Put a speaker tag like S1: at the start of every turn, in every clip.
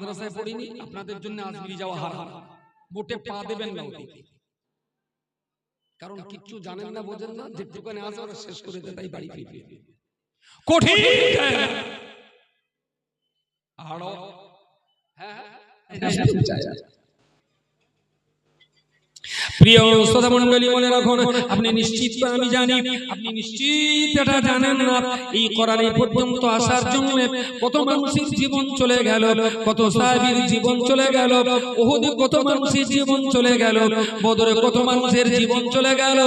S1: মাদ্রাসায় পড়িনি, আপনাদের জন্য আজমিরি যাওয়া হারাম। মোটে পা দেবেন না ওদিকে, কারণ কিচ্ছু জানেন না, বোঝেন না, যেটুকানে আছে ওরা শেষ করে দেয়, তাই বাড়ি ফিরবে কঠিন। আরো হ্যাঁ প্রিয় শ্রোতা মণ্ডলী, মনে রাখুন, আপনি নিশ্চিত, আমি জানি আপনি নিশ্চিত এটা জানেন না, এই কোরআন পর্যন্ত আসার জন্য কত মানুষের জীবন চলে গেল, কত সাহাবীর জীবন চলে গেল, উহুদে কত মানুষের জীবন চলে গেল, বদরে কত মানুষের জীবন চলে গেল,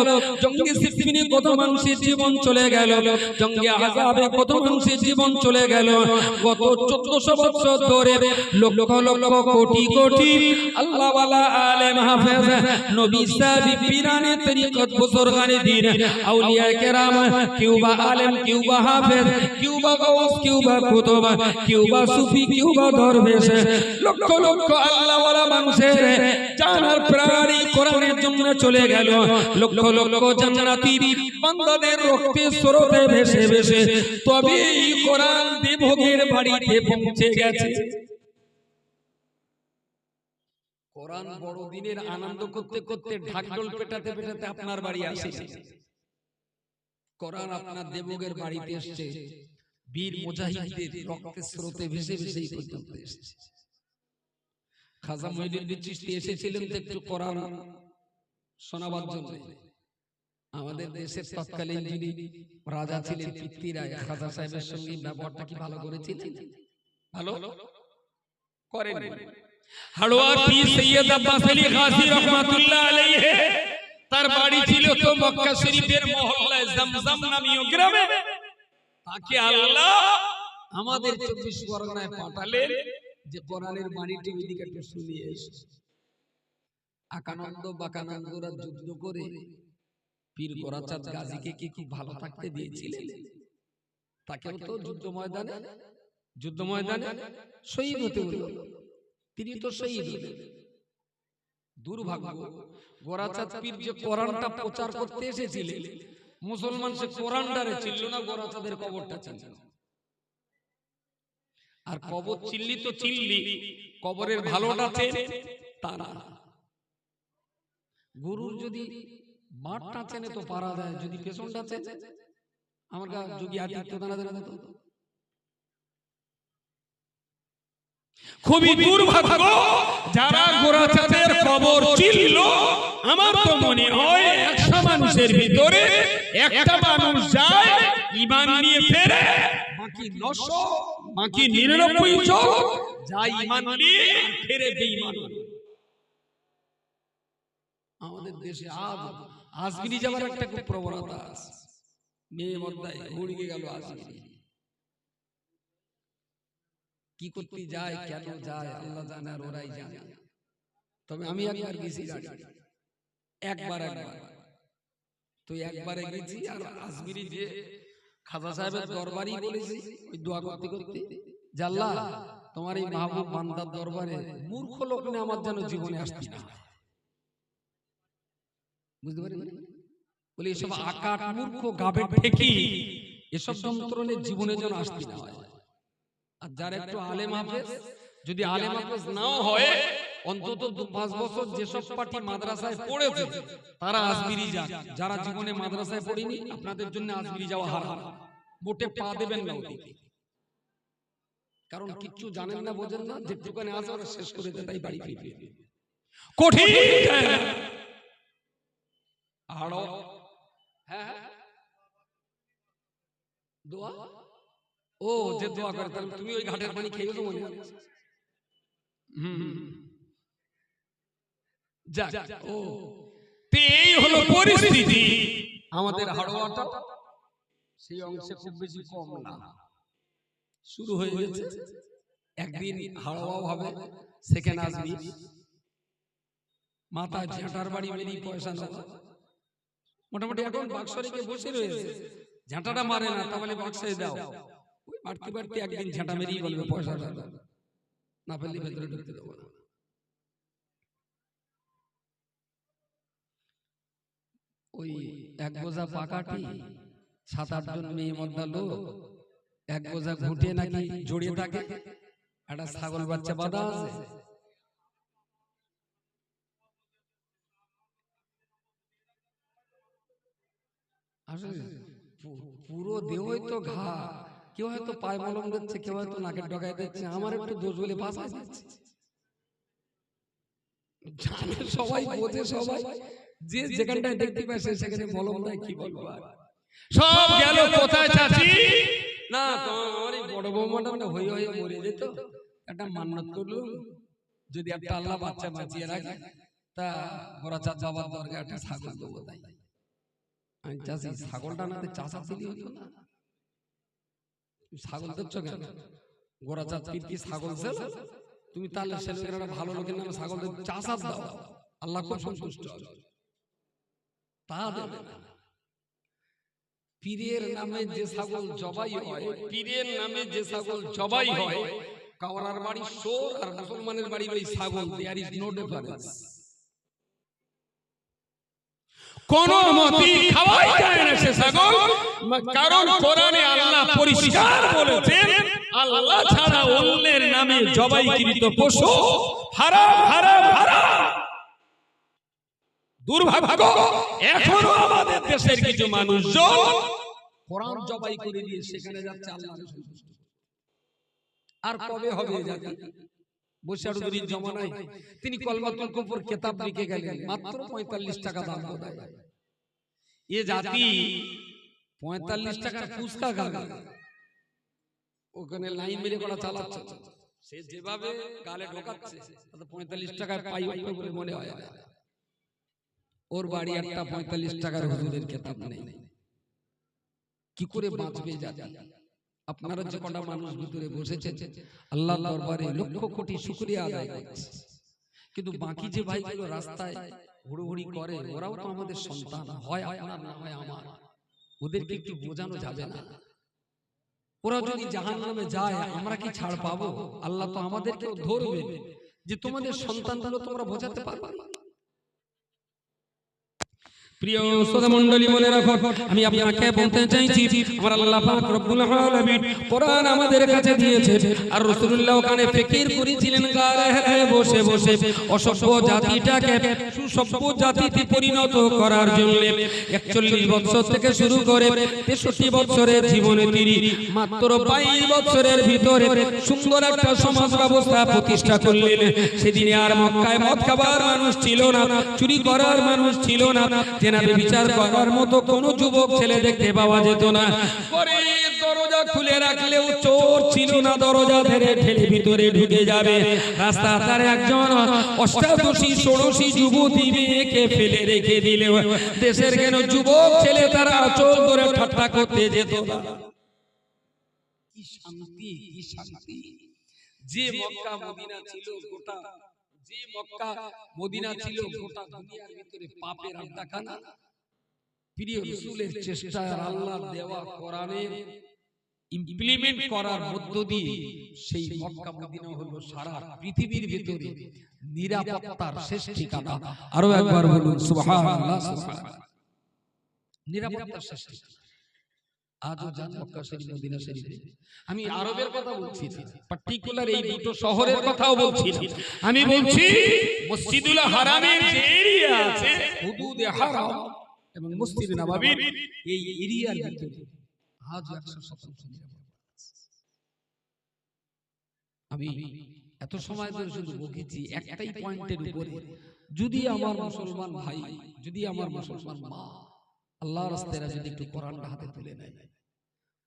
S1: জঙ্গে সিফিনে কত মানুষের জীবন চলে গেল, জঙ্গে আযাবে কত মানুষের জীবন চলে গেল। গত 1400 বছর ধরে লক্ষ লক্ষ কোটি কোটি আল্লাহ ওয়ালা আলেম হাফেজ নবী সাহাবী পীরানে তরিকত বুজুর্গানে দ্বীন আউলিয়া কেরাম, কিউবা আলেম, কিউবা হাফেজ, কিউবা গাউস, কিউবা কুতুব, কিউবা সুফি, কিউবা দরবেশ, লক্ষ লক্ষ আল্লাহ ওয়ালা মানুষের জানার প্রাণী কোরআনের জন্য চলে গেল। লক্ষ লক্ষ জান্নাতি বান্দাদের রক্তে স্রোতে ভেসে ভেসে তবে এই কোরআন দেবভোগের বাড়িতে পৌঁছে গেছে। কোরআন বড়দিনের আনন্দ করতে করতে ঢাকঢোল পেটাতে পেটাতে আপনার বাড়ি আসে। কোরআন আপনার দেবগের বাড়িতে এসেছে, বীর মুজাহিদদের রক্তের স্রোতে ভেসে ভেসে এই পর্যন্ত এসেছে। খাজা মঈনুদ্দিন চিশতি এসেছিলেন একটু কোরআন শোনাবার জন্য। আমাদের দেশের তৎকালীন যিনি রাজা ছিলেন পৃথ্বীরাজ, খাজা সাহেবের সঙ্গে ব্যবহারটা কি ভালো করেছিলেন? ভালো করেন। হাড়োয়ার পীর সৈয়দ আব্বাস আলী গাজী রাহমাতুল্লাহ আলাইহি, তার বাড়ি ছিল তো মক্কা শরীফের মহল্লায় জমজম নামীয় গ্রামে। তাকে আল্লাহ আমাদের 24 পরগনায় পাঠালেন যে কোরআনের বাণীটি ওইদিকে একটু শুনিয়ে এসো। আকানন্দ বাকানন্দরা যুদ্ধ করে পীর গোরাচাঁদ গাজীকে কি খুব ভালো থাকতে দিয়েছিলেন? তাকেও তো যুদ্ধ ময়দানে শহীদ হতে হলো, তিনি তো শহীদ হলেন। দুর্ভাগ্য, গোরাচাঁদ পীর যে কোরআনটা প্রচার করতে এসেছিলেন, মুসলমান সে কোরআনটারে চিনল না, গোরাচাঁদের কবরটা চিনল। আর কবর চিনলি তো চিনলি, কবরের ভালোটা চেনে তারা। গুরুর যদি মাঠটা চেনে তো পারা যায়, যদি পেছনটা চেনে, আমার যোগী আদিত্যনাথের মতো। খুবই দুর্ভাগ্য যারা গোরাচাঁদের কবর চিনল। আমার তো মনে হয় 100 মানুষের ভিতরে একটা মানুষ যায় ঈমান নিয়ে ফেরে, বাকি 900 বাকি 99 জন যায় ঈমান নিয়ে ফেরে বেঈমান। আমাদের দেশে আজমিরি যাওয়ার একটা খুব প্রবণতা আছে। মেয়ে মদ্দায় ঘুরিয়ে গেল আজমিরি, কি করতে যায়, কেন যায় আল্লাহ জানে আর ওরাই জানে। তবে আমি একবার গেছি, একবার তো একবারে গেছি, আর আজমিরি যে খাজা সাহেবের দরবারই বলেছি, ওই দোয়া করতে করতে, যে আল্লাহ তোমার এই মাহবুব বান্দার দরবারে মূর্খ লোক নিয়ে আমার যেন জীবনে আসতি না। বুঝতে পারি বলি, এসব আকাট মূর্খ গাবের ঠেকি এসব যন্ত্রণের জীবনে যেন আসতি না হয়। আর যার একটু আলেম হাফেজ, যদি আলেম হাফেজ নাও হয়, অন্তত 2-5 বছর যেসব পার্টি মাদ্রাসায় পড়েছে তারা আজমিরি যান। যারা জীবনে মাদ্রাসায় পড়েনি, আপনাদের জন্য আজমিরি যাওয়া হারাম। মোটে পা দেবেন না ওদিকে, কারণ কিচ্ছু জানেন না, বোঝেন না, যেটুকানে আছে ওরা শেষ করে দেয়, তাই বাড়ি ফিরবে কঠিন। আরো হ্যাঁ দোয়া, ও যে দোয়া করে, তাহলে তুমি ওই ঘাটের পানি খেয়েছো মনে হয়। যাক, ও এই হলো পরিস্থিতি। আমাদের হাড়োয়াটা সেই অংশে খুব বেশি কম না, শুরু হয়ে গেছে। একদিন হাড়োয়া হবে, সেকেন্ড আসবি, মাথায় ঝাঁটার বাড়ি মেরি পয়সা না, মোটামুটি এখন বাক্সরিকে বসে রয়েছে, ঝাঁটাটা মারে না, তাহলে বাক্সে দাও, ওই বাড়তে বাড়তে একদিন ঝাঁটা মেরেই বলবে পয়সা না পেলে ভেতরে ঢুকতে দেবো না। ওই এক বোঝা পাকাটি 7-8 জন মেয়ে মদ্দা লোক এক বোঝা ঘুটে নাকি জড়িয়ে থাকে, একটা ছাগল বাচ্চা বাঁধা আছে, আসলে পুরো দেহই তো ঘা, কেউ হয়তো পায়ে মলম দিচ্ছে, কেউ হয়তো নাকের ডগায় দিচ্ছে, আমার একটু দোষ বলে বাঁচা যাচ্ছে। জানে সবাই, বোঝে সবাই, যে যেখানটায় দেখতে পায় সেখানে মলম দেয়, কি বলবো আর। সব গেল কোথায় চাচি? না তোমার এই বড় বৌমাটা হয়ে হয়ে মরে যেত, একটা মান্নত করলো যদি একটা আল্লাহ বাচ্চা বাঁচিয়ে রাখে তা বড় চাচা বাবার দরকার একটা ছাগল দেবো। তাই আমি চাষি, ছাগলটা না চাষা দিলি হতো না। ছাগল দিচ্ছ কেন? গোড়া চাচির কি ছাগল ছিল? তুমি তাহলে ছেলেরা ভালো লোকের নামে ছাগল চাষা দাও, আল্লাহ খুব সন্তুষ্ট হবে। তা দেবে না। পীরের নামে যে ছাগল জবাই হয়, পীরের নামে যে ছাগল জবাই হয়, কাওয়ার বাড়ি সোর আর মুসলমানের বাড়ির ওই ছাগল, দেয়ার ইজ নো ডিফারেন্স। কোন মতে খাওয়াই যায় না সে ছাগল, কারণ কোরআনে আল্লাহ পরিষ্কার বলেছেন আল্লাহ ছাড়া অন্যের নামে জবাইকৃত পশু হারাম হারাম হারাম। দুর্ভাগ্য এখনো আমাদের দেশের কিছু মানুষজন কোরআন জবাই করে দিয়ে সেখানে যাচ্ছে আল্লাহর সন্তুষ্ট। আর কবে হবে জাতি? বৈশাখুরির জমানায় তিনি কলমাতুল কুফর কিতাব লিখে গেলেন, মাত্র 45 টাকা দাম দেয়। এ জাতি 45 টাকার ফুসকা খাবে, ওখানে লাইন মেরে করা চালাচ্ছে, সে যেভাবে গালে ঢোকাচ্ছে তাতে 45 টাকায় পাই উঠবে বলে মনে হয়। ওর বাড়ি একটা 45 টাকার হুজুরের কিতাব নেই, কি করে বাঁচবে জাতি? আপনারা যে কটা মানুষ ভিতরে বসেছেন আল্লাহর দরবারে লক্ষ কোটি শুকরিয়া আদায় করছি, কিন্তু বাকি যে ভাইগুলো রাস্তায় হুড়োহুড়ি করে ওরাও তো আমাদের সন্তান, হয় আপনার না হয় আমার। ওদেরকে একটু বোঝানো যাবে না? ওরা যদি জাহান্নামে যায় আমরা কি ছাড় পাবো? আল্লাহ তো আমাদেরকেও ধরবে যে তোমাদের সন্তানগুলো তোমরা বোঝাতে পারবে না। প্রিয় শ্রোতা মণ্ডলী, মনে রাখো আমি আপনাকে বলতে চাইছি আমার আল্লাহ পাক রব্বুল আলামিন কোরআন আমাদের কাছে দিয়েছে, আর রাসূলুল্লাহ ওখানে ফিকির করেছিলেন গায়ে বসে বসে অসভ্য জাতিটাকে সুসভ্য জাতিতে পরিণত করার জন্য 41 বছর থেকে শুরু করে 63 বছরের জীবনে তিনি মাত্র 22 বছরের ভিতরে সুন্দর একটা সমাজ ব্যবস্থা প্রতিষ্ঠা করলেন। সেদিনে আর মক্কায় মদ খাবার মানুষ ছিল না, চুরি করার মানুষ ছিল না, জেনাবে বিচার করার মতো কোন যুবক ছেলে দেখতে পাওয়া যেত না। পরে দরজা খুলে রাখলেও চোর ছিল না, দরজা ধরে ঠেলে ভিতরে ঢুকে যাবে। রাস্তা তার একজন অষ্টাদশী ষোড়শী যুবতী মেয়েকে ফেলে রেখে দিলে দেশের কেন যুবক ছেলে তারা চোর ধরে ঠাট্টা করতে যেত না। কি শান্তি, কি শান্তি! যে মক্কা মদিনা ছিল গোটা, যে মক্কা মদিনা ছিল গোটা দুনিয়ার ভিতরে পাপের আড্ডাখানা, প্রিয় রাসূলের চেষ্টা আর আল্লাহর দেওয়া কোরআনের ইমপ্লিমেন্ট করার মধ্য দিয়ে সেই মক্কা মদিনা হলো সারা পৃথিবীর ভিতরে নিরাপত্তার শেষ ঠিকানা। আরো একবার বলুন সুবহানাল্লাহ, সুবহানাল্লাহ। নিরাপত্তার শেষ ঠিকানা। আজও যান মক্কা শরীফ মদিনা শরীফে। আমি আরবের কথা বলছি না, পার্টিকুলার এই দুটো শহরের কথাও বলছি না, আমি বলছি মসজিদুল হারামের যে এরিয়া আছে, হুদুদে হারাম এবং মসজিদে নববীর এই এরিয়ার ভিতরে আজ 100% নিরাপত্তা। আমি এত সময় ধরে শুধু বকেছি একটাই পয়েন্টের উপরে, যদি আমার মুসলমান ভাই, যদি আমার মুসলমান মা আল্লাহর রাস্তায় যদি একটু কোরআনটা হাতে তুলে নেয়,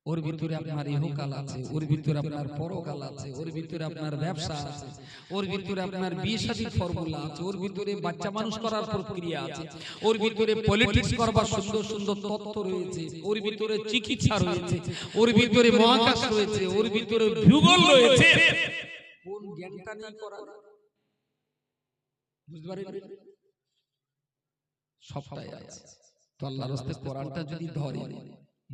S1: ওর ভিতরে আপনার ইহকাল আছে, ওর ভিতরে আপনার পরকাল আছে, ওর ভিতরে আপনার ব্যবসা আছে, ওর ভিতরে আপনার বিয়ে শাদীর ফর্মুলা আছে, ওর ভিতরে বাচ্চা মানুষ করার প্রক্রিয়া আছে, ওর ভিতরে পলিটিক্স করবার সুন্দর সুন্দর তত্ত্ব রয়েছে, ওর ভিতরে চিকিৎসা রয়েছে, ওর ভিতরে মহাকাশ রয়েছে, ওর ভিতরে ভূগোল রয়েছে। কোন জ্ঞানটা নেই করা? বুঝতে পারেন? সবটাই আছে। তো আল্লাহর রাস্তায় কোরআনটা যদি ধরে,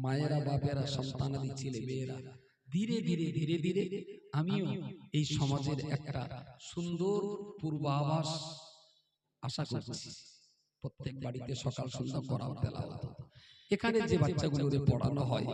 S1: মায়েরা বাপেরা সন্তানাদি ছেলে মেয়েরা ধীরে ধীরে ধীরে ধীরে আমিও এই সমাজের একটা সুন্দর পূর্বাভাস আশা করছি। প্রত্যেক বাড়িতে সকাল সন্ধ্যা কোরআন তেলাওয়াত, এখানে যে বাচ্চাগুলোরে পড়ানো হয়